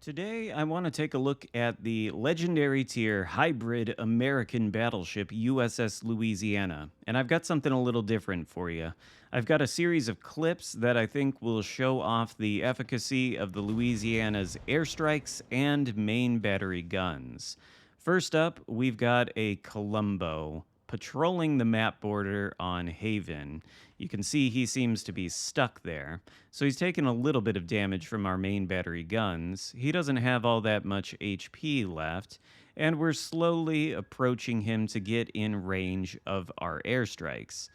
Today, I want to take a look at the legendary tier hybrid American battleship USS Louisiana. And I've got something a little different for you. I've got a series of clips that I think will show off the efficacy of the Louisiana's airstrikes and main battery guns. First up, we've got a Columbo patrolling the map border on Haven. You can see he seems to be stuck there. So he's taken a little bit of damage from our main battery guns. He doesn't have all that much HP left, and we're slowly approaching him to get in range of our airstrikes.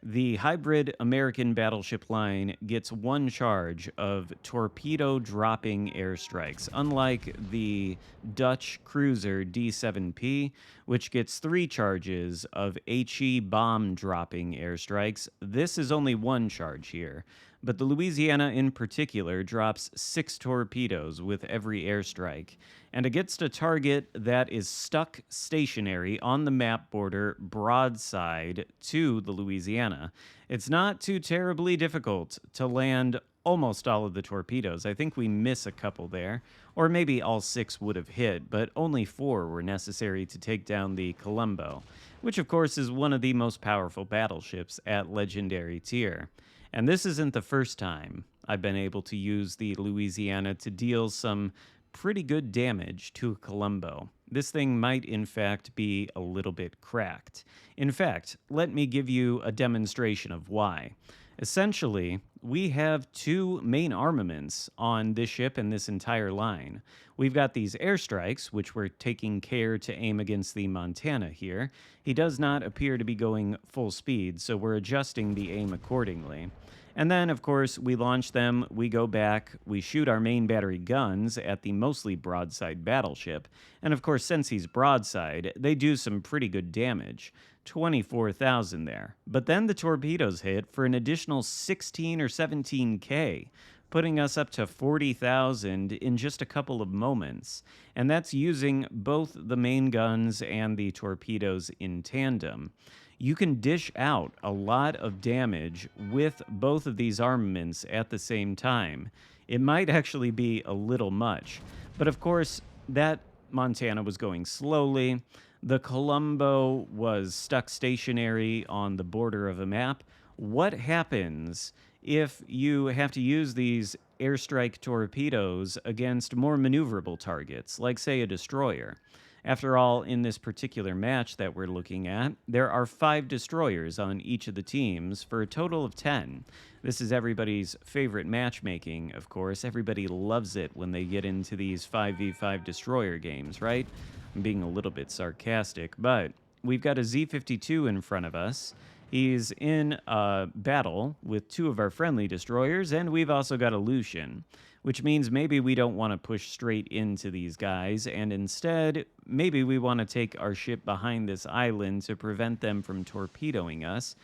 The hybrid American battleship line gets one charge of torpedo dropping airstrikes, unlike the Dutch cruiser D7P, which gets three charges of HE bomb dropping airstrikes. This is only one charge here, but the Louisiana in particular drops 6 torpedoes with every airstrike, and against a target that is stuck stationary on the map border broadside to the Louisiana, it's not too terribly difficult to land almost all of the torpedoes. I think we miss a couple there, or maybe all 6 would have hit, but only 4 were necessary to take down the Columbo, which of course is one of the most powerful battleships at legendary tier. And this isn't the first time I've been able to use the Louisiana to deal some pretty good damage to a Columbo. This thing might in fact be a little bit cracked. In fact, let me give you a demonstration of why. Essentially, we have 2 main armaments on this ship and this entire line. We've got these airstrikes, which we're taking care to aim against the Montana here. He does not appear to be going full speed, so we're adjusting the aim accordingly. And then, of course, we launch them, we go back, we shoot our main battery guns at the mostly broadside battleship. And of course, since he's broadside, they do some pretty good damage. 24,000 there. But then the torpedoes hit for an additional 16 or 17K, putting us up to 40,000 in just a couple of moments. And that's using both the main guns and the torpedoes in tandem. You can dish out a lot of damage with both of these armaments at the same time. It might actually be a little much. But of course, that Montana was going slowly. The Columbo was stuck stationary on the border of a map. What happens if you have to use these airstrike torpedoes against more maneuverable targets, like, say, a destroyer? After all, in this particular match that we're looking at, there are 5 destroyers on each of the teams for a total of 10. This is everybody's favorite matchmaking, of course. Everybody loves it when they get into these 5v5 destroyer games, right? I'm being a little bit sarcastic, but we've got a Z-52 in front of us. He's in a battle with 2 of our friendly destroyers, and we've also got a Lucian, which means maybe we don't want to push straight into these guys, and instead, maybe we want to take our ship behind this island to prevent them from torpedoing us.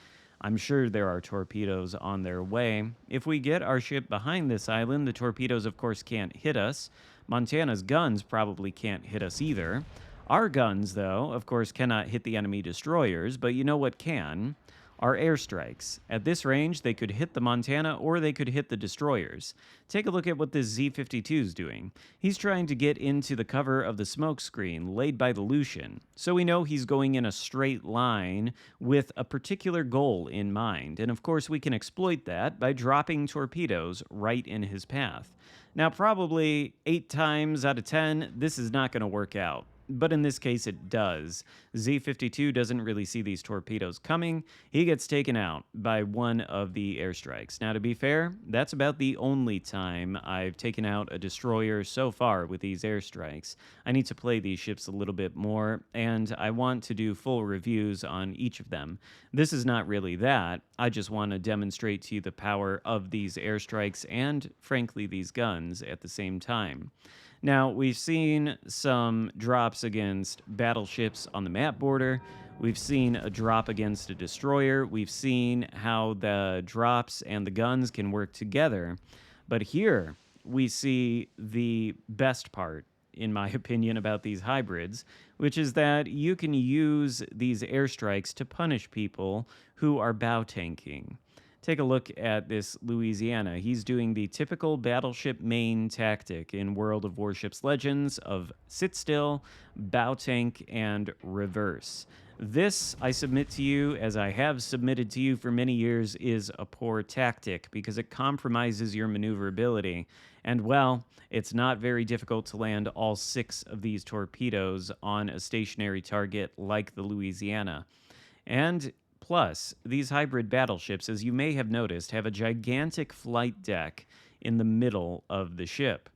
I'm sure there are torpedoes on their way. If we get our ship behind this island, the torpedoes, of course, can't hit us. Montana's guns probably can't hit us either. Our guns, though, of course, cannot hit the enemy destroyers, but you know what can? Our airstrikes. At this range, they could hit the Montana or they could hit the destroyers. Take a look at what this Z-52 is doing. He's trying to get into the cover of the smoke screen laid by the Lucian, so we know he's going in a straight line with a particular goal in mind, and of course we can exploit that by dropping torpedoes right in his path. Now, probably 8 times out of 10, this is not going to work out. But in this case, it does. Z-52 doesn't really see these torpedoes coming. He gets taken out by one of the airstrikes. Now, to be fair, that's about the only time I've taken out a destroyer so far with these airstrikes. I need to play these ships a little bit more, and I want to do full reviews on each of them. This is not really that. I just want to demonstrate to you the power of these airstrikes and, frankly, these guns at the same time. Now, we've seen some drops against battleships on the map border. We've seen a drop against a destroyer. We've seen how the drops and the guns can work together. But here we see the best part, in my opinion, about these hybrids, which is that you can use these airstrikes to punish people who are bow tanking. Take a look at this Louisiana. He's doing the typical battleship main tactic in World of Warships Legends of sit still, bow tank, and reverse. This, I submit to you, as I have submitted to you for many years, is a poor tactic because it compromises your maneuverability. And well, it's not very difficult to land all 6 of these torpedoes on a stationary target like the Louisiana. And plus, these hybrid battleships, as you may have noticed, have a gigantic flight deck in the middle of the ship.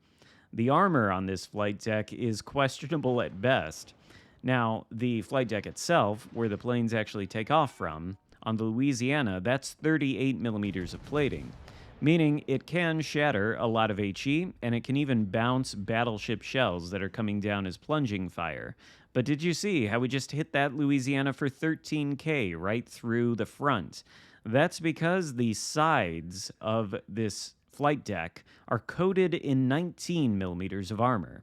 The armor on this flight deck is questionable at best. Now, the flight deck itself, where the planes actually take off from, on the Louisiana, that's 38 millimeters of plating, meaning it can shatter a lot of HE, and it can even bounce battleship shells that are coming down as plunging fire. But did you see how we just hit that Louisiana for 13K right through the front? That's because the sides of this flight deck are coated in 19 millimeters of armor.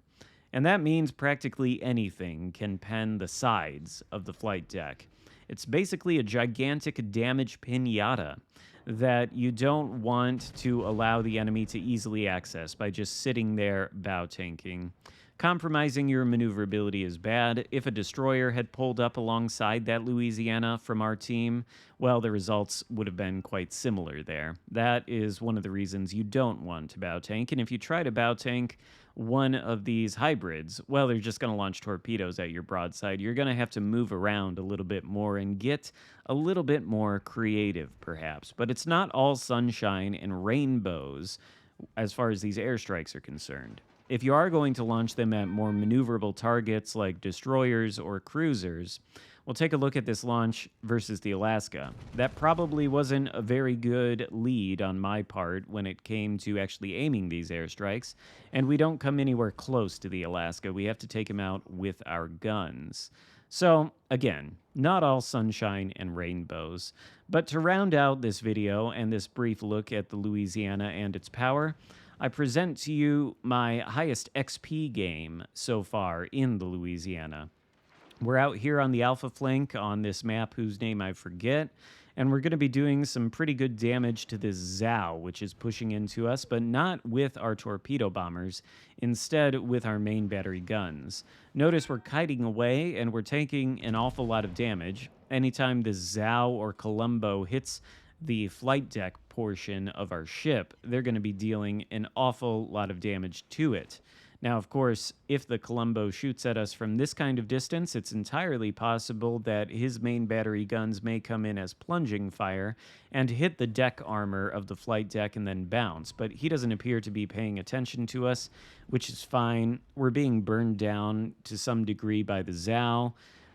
And that means practically anything can pen the sides of the flight deck. It's basically a gigantic damage pinata that you don't want to allow the enemy to easily access by just sitting there bow tanking. Compromising your maneuverability is bad. If a destroyer had pulled up alongside that Louisiana from our team, well, the results would have been quite similar there. That is one of the reasons you don't want to bow tank. And if you try to bow tank one of these hybrids, well, they're just going to launch torpedoes at your broadside. You're going to have to move around a little bit more and get a little bit more creative, perhaps. But it's not all sunshine and rainbows as far as these airstrikes are concerned. If you are going to launch them at more maneuverable targets like destroyers or cruisers, we'll take a look at this launch versus the Alaska. That probably wasn't a very good lead on my part when it came to actually aiming these airstrikes, and we don't come anywhere close to the Alaska. We have to take them out with our guns. So, again, not all sunshine and rainbows. But to round out this video and this brief look at the Louisiana and its power, I present to you my highest XP game so far in the Louisiana. We're out here on the Alpha flank on this map whose name I forget, and we're going to be doing some pretty good damage to this Zao, which is pushing into us, but not with our torpedo bombers, instead with our main battery guns. Notice we're kiting away, and we're taking an awful lot of damage. Anytime the Zao or Columbo hits the flight deck portion of our ship, they're going to be dealing an awful lot of damage to it. Now, of course, if the Columbo shoots at us from this kind of distance, it's entirely possible that his main battery guns may come in as plunging fire and hit the deck armor of the flight deck and then bounce. But he doesn't appear to be paying attention to us, which is fine. We're being burned down to some degree by the Zao.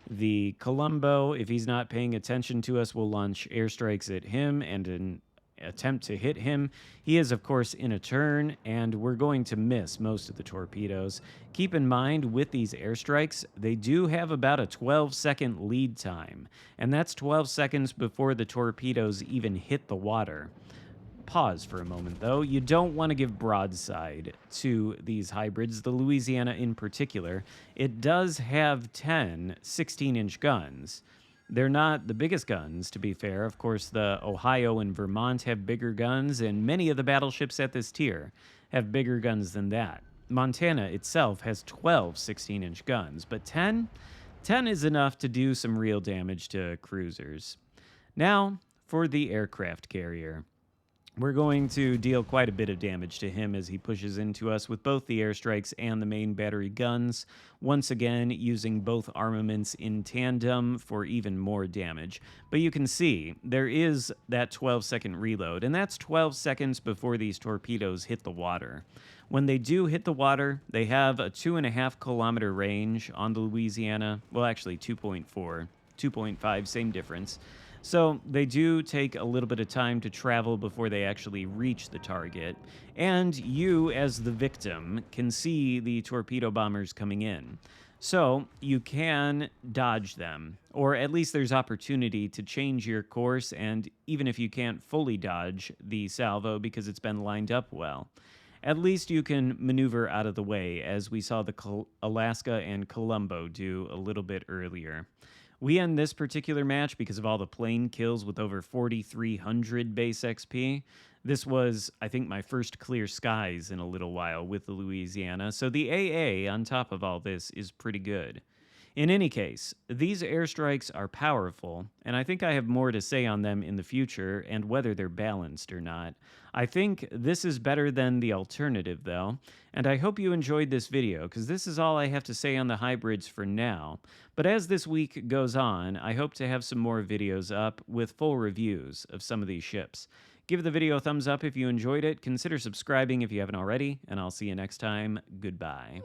The Columbo, if he's not paying attention to us, will launch airstrikes at him and an attempt to hit him. He is, of course, in a turn, and we're going to miss most of the torpedoes. Keep in mind, with these airstrikes, they do have about a 12-second lead time, and that's 12 seconds before the torpedoes even hit the water. Pause for a moment, though. You don't want to give broadside to these hybrids, the Louisiana in particular. It does have 10 16-inch guns. They're not the biggest guns, to be fair. Of course, the Ohio and Vermont have bigger guns, and many of the battleships at this tier have bigger guns than that. Montana itself has 12 16-inch guns, but 10 is enough to do some real damage to cruisers. Now, for the aircraft carrier. We're going to deal quite a bit of damage to him as he pushes into us with both the airstrikes and the main battery guns, once again using both armaments in tandem for even more damage. But you can see there is that 12-second reload, and that's 12 seconds before these torpedoes hit the water. When they do hit the water, they have a 2.5-kilometer range on the Louisiana. Well, actually 2.4, 2.5, same difference. So they do take a little bit of time to travel before they actually reach the target, and you, as the victim, can see the torpedo bombers coming in. So you can dodge them, or at least there's opportunity to change your course, and even if you can't fully dodge the salvo because it's been lined up well, at least you can maneuver out of the way, as we saw the Alaska and Columbo do a little bit earlier. We end this particular match because of all the plane kills with over 4,300 base XP. This was, I think, my first clear skies in a little while with the Louisiana, so the AA on top of all this is pretty good. In any case, these airstrikes are powerful, and I think I have more to say on them in the future and whether they're balanced or not. I think this is better than the alternative, though, and I hope you enjoyed this video, because this is all I have to say on the hybrids for now. But as this week goes on, I hope to have some more videos up with full reviews of some of these ships. Give the video a thumbs up if you enjoyed it, consider subscribing if you haven't already, and I'll see you next time. Goodbye.